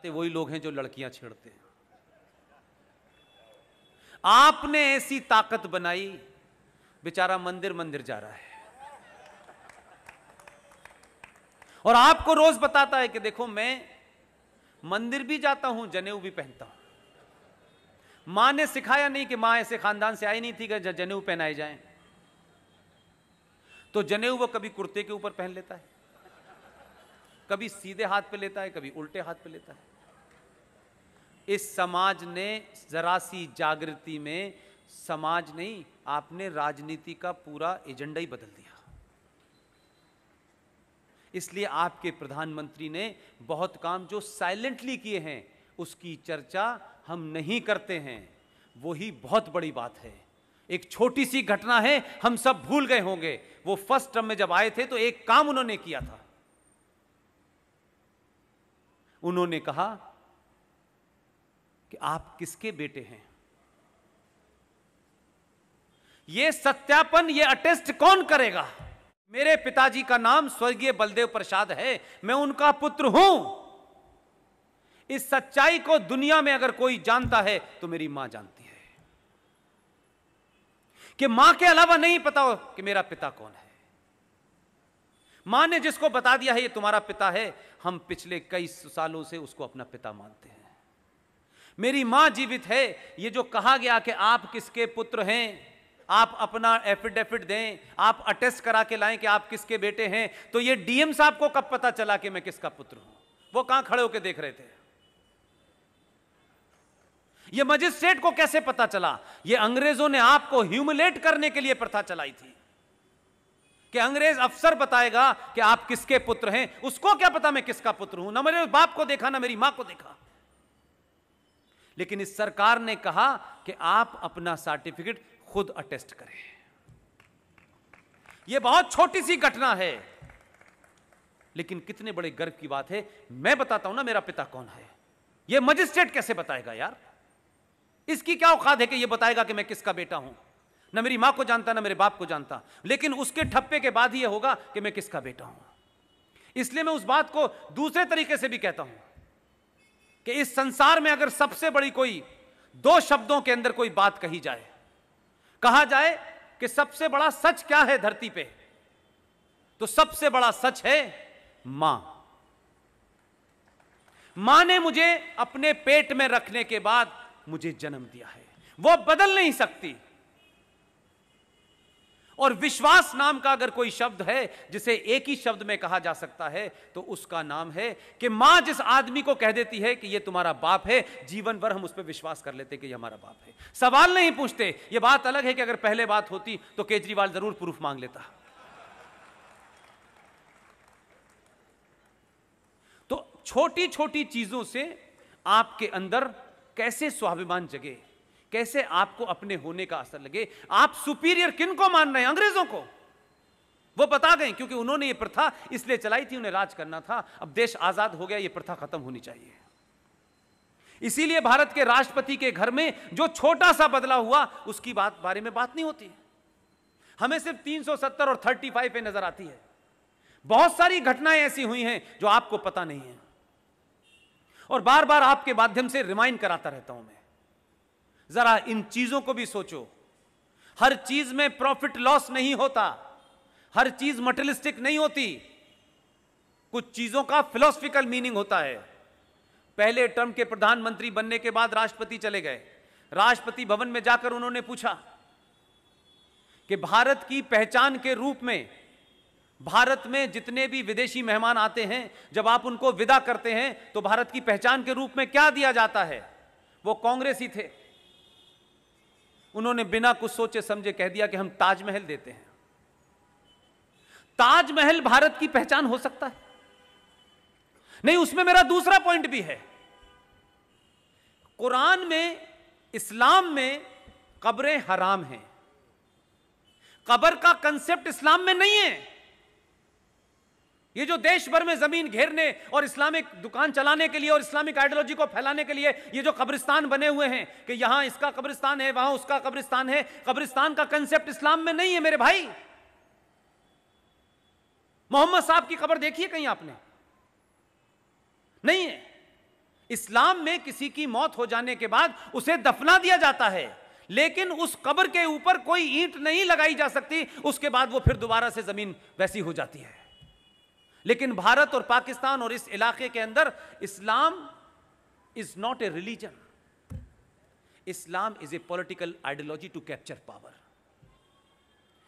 जाते वही लोग हैं जो लड़कियां छेड़ते हैं। आपने ऐसी ताकत बनाई, बेचारा मंदिर मंदिर जा रहा है और आपको रोज बताता है कि देखो मैं मंदिर भी जाता हूं, जनेऊ भी पहनता हूं। मां ने सिखाया नहीं कि मां ऐसे खानदान से आई नहीं थी कि जनेऊ पहनाए जाएं, तो जनेऊ वो कभी कुर्ते के ऊपर पहन लेता है, कभी सीधे हाथ पे लेता है, कभी उल्टे हाथ पे लेता है। इस समाज ने जरा सी जागृति में, समाज नहीं, आपने राजनीति का पूरा एजेंडा ही बदल दिया। इसलिए आपके प्रधानमंत्री ने बहुत काम जो साइलेंटली किए हैं उसकी चर्चा हम नहीं करते हैं, वही बहुत बड़ी बात है। एक छोटी सी घटना है, हम सब भूल गए होंगे। वो फर्स्ट टर्म में जब आए थे तो एक काम उन्होंने किया था, उन्होंने कहा कि आप किसके बेटे हैं। यह सत्यापन, यह अटेस्ट कौन करेगा? मेरे पिताजी का नाम स्वर्गीय बलदेव प्रसाद है, मैं उनका पुत्र हूं। इस सच्चाई को दुनिया में अगर कोई जानता है तो मेरी मां जानती है कि मां के अलावा नहीं पता हो कि मेरा पिता कौन है। मां ने जिसको बता दिया है ये तुम्हारा पिता है, हम पिछले कई सालों से उसको अपना पिता मानते हैं। मेरी मां जीवित है। ये जो कहा गया कि आप किसके पुत्र हैं, आप अपना एफिडेविट दें, आप अटेस्ट करा के लाएं कि आप किसके बेटे हैं, तो ये डीएम साहब को कब पता चला कि मैं किसका पुत्र हूं? वो कहां खड़े होकर देख रहे थे? ये मजिस्ट्रेट को कैसे पता चला? ये अंग्रेजों ने आपको ह्यूमिलेट करने के लिए प्रथा चलाई थी कि अंग्रेज अफसर बताएगा कि आप किसके पुत्र हैं। उसको क्या पता मैं किसका पुत्र हूं? ना मेरे बाप को देखा, ना मेरी मां को देखा। लेकिन इस सरकार ने कहा कि आप अपना सर्टिफिकेट खुद अटेस्ट करें। यह बहुत छोटी सी घटना है, लेकिन कितने बड़े गर्व की बात है। मैं बताता हूं ना मेरा पिता कौन है, यह मजिस्ट्रेट कैसे बताएगा यार? इसकी क्या औकात है कि यह बताएगा कि मैं किसका बेटा हूं? ना मेरी मां को जानता, ना मेरे बाप को जानता, लेकिन उसके ठप्पे के बाद ही यह होगा कि मैं किसका बेटा हूं। इसलिए मैं उस बात को दूसरे तरीके से भी कहता हूं कि इस संसार में अगर सबसे बड़ी कोई दो शब्दों के अंदर कोई बात कही जाए, कहा जाए कि सबसे बड़ा सच क्या है धरती पे, तो सबसे बड़ा सच है मां। मां ने मुझे अपने पेट में रखने के बाद मुझे जन्म दिया है, वो बदल नहीं सकती। और विश्वास नाम का अगर कोई शब्द है जिसे एक ही शब्द में कहा जा सकता है तो उसका नाम है कि मां जिस आदमी को कह देती है कि ये तुम्हारा बाप है, जीवन भर हम उस पर विश्वास कर लेते कि ये हमारा बाप है, सवाल नहीं पूछते। ये बात अलग है कि अगर पहले बात होती तो केजरीवाल जरूर प्रूफ मांग लेता। तो छोटी छोटी चीजों से आपके अंदर कैसे स्वाभिमान जगे, कैसे आपको अपने होने का असर लगे। आप सुपीरियर किन को मान रहे हैं? अंग्रेजों को। वो बता गए क्योंकि उन्होंने ये प्रथा इसलिए चलाई थी, उन्हें राज करना था। अब देश आजाद हो गया, ये प्रथा खत्म होनी चाहिए। इसीलिए भारत के राष्ट्रपति के घर में जो छोटा सा बदलाव हुआ उसकी बारे में बात नहीं होती। हमें सिर्फ 370 और 35 पे नजर आती है। बहुत सारी घटनाएं ऐसी हुई हैं जो आपको पता नहीं है, और बार बार आपके माध्यम से रिमाइंड कराता रहता हूं मैं। जरा इन चीजों को भी सोचो। हर चीज में प्रॉफिट लॉस नहीं होता, हर चीज मटेरियलिस्टिक नहीं होती, कुछ चीजों का फिलोसफिकल मीनिंग होता है। पहले टर्म के प्रधानमंत्री बनने के बाद राष्ट्रपति चले गए। राष्ट्रपति भवन में जाकर उन्होंने पूछा कि भारत की पहचान के रूप में भारत में जितने भी विदेशी मेहमान आते हैं, जब आप उनको विदा करते हैं तो भारत की पहचान के रूप में क्या दिया जाता है? वो कांग्रेसी थे, उन्होंने बिना कुछ सोचे समझे कह दिया कि हम ताजमहल देते हैं। ताजमहल भारत की पहचान हो सकता है? नहीं। उसमें मेरा दूसरा पॉइंट भी है। कुरान में, इस्लाम में कब्रें हराम हैं। कब्र का कंसेप्ट इस्लाम में नहीं है। ये जो देश भर में जमीन घेरने और इस्लामिक दुकान चलाने के लिए और इस्लामिक आइडियोलॉजी को फैलाने के लिए ये जो कब्रिस्तान बने हुए हैं कि यहां इसका कब्रिस्तान है, वहां उसका कब्रिस्तान है, कब्रिस्तान का कंसेप्ट इस्लाम में नहीं है मेरे भाई। मोहम्मद साहब की कब्र देखी है कहीं आपने? नहीं है। इस्लाम में किसी की मौत हो जाने के बाद उसे दफना दिया जाता है, लेकिन उस कब्र के ऊपर कोई ईंट नहीं लगाई जा सकती, उसके बाद वो फिर दोबारा से जमीन वैसी हो जाती है। लेकिन भारत और पाकिस्तान और इस इलाके के अंदर Islam is not a religion, Islam is a political ideology to capture power.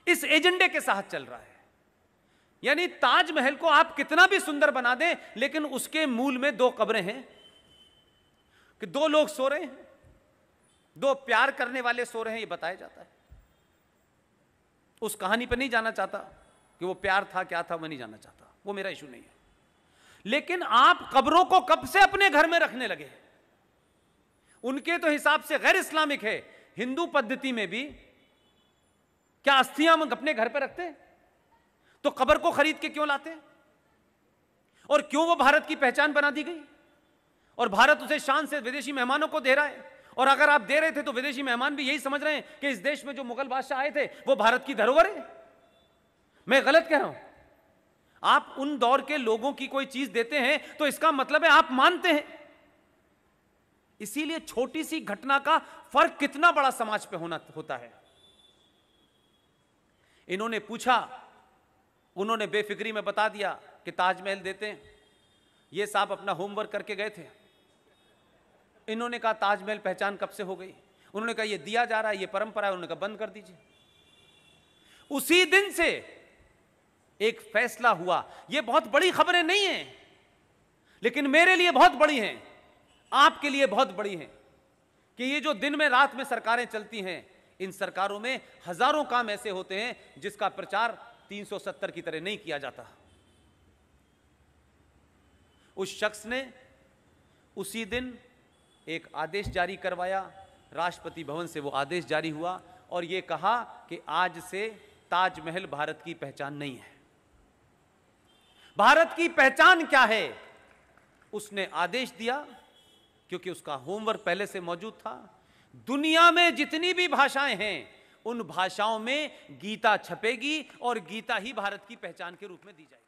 इस एजेंडे के साथ चल रहा है। यानी ताजमहल को आप कितना भी सुंदर बना दें, लेकिन उसके मूल में दो कब्रें हैं कि दो लोग सो रहे हैं, दो प्यार करने वाले सो रहे हैं, ये बताया जाता है। उस कहानी पर नहीं जाना चाहता कि वो प्यार था क्या था, मैं नहीं जानना चाहता, वो मेरा इशू नहीं है। लेकिन आप कब्रों को कब से अपने घर में रखने लगे? उनके तो हिसाब से गैर इस्लामिक है। हिंदू पद्धति में भी क्या अस्थियां हम अपने घर पर रखते हैं? तो कब्र को खरीद के क्यों लाते हैं? और क्यों वो भारत की पहचान बना दी गई? और भारत उसे शान से विदेशी मेहमानों को दे रहा है। और अगर आप दे रहे थे तो विदेशी मेहमान भी यही समझ रहे हैं कि इस देश में जो मुगल बादशाह आए थे वो भारत की धरोहर है। मैं गलत कह रहा हूं? आप उन दौर के लोगों की कोई चीज देते हैं तो इसका मतलब है आप मानते हैं। इसीलिए छोटी सी घटना का फर्क कितना बड़ा समाज पे होता है। इन्होंने पूछा, उन्होंने बेफिक्री में बता दिया कि ताजमहल देते हैं। ये साहब अपना होमवर्क करके गए थे। इन्होंने कहा ताजमहल पहचान कब से हो गई? उन्होंने कहा ये दिया जा रहा है, ये परंपरा है। उन्होंने कहा बंद कर दीजिए। उसी दिन से एक फैसला हुआ। ये बहुत बड़ी खबरें नहीं हैं, लेकिन मेरे लिए बहुत बड़ी हैं, आपके लिए बहुत बड़ी हैं, कि ये जो दिन में रात में सरकारें चलती हैं, इन सरकारों में हजारों काम ऐसे होते हैं जिसका प्रचार 370 की तरह नहीं किया जाता। उस शख्स ने उसी दिन एक आदेश जारी करवाया, राष्ट्रपति भवन से वो आदेश जारी हुआ और ये कहा कि आज से ताजमहल भारत की पहचान नहीं है। भारत की पहचान क्या है? उसने आदेश दिया, क्योंकि उसका होमवर्क पहले से मौजूद था। दुनिया में जितनी भी भाषाएं हैं, उन भाषाओं में गीता छपेगी और गीता ही भारत की पहचान के रूप में दी जाएगी।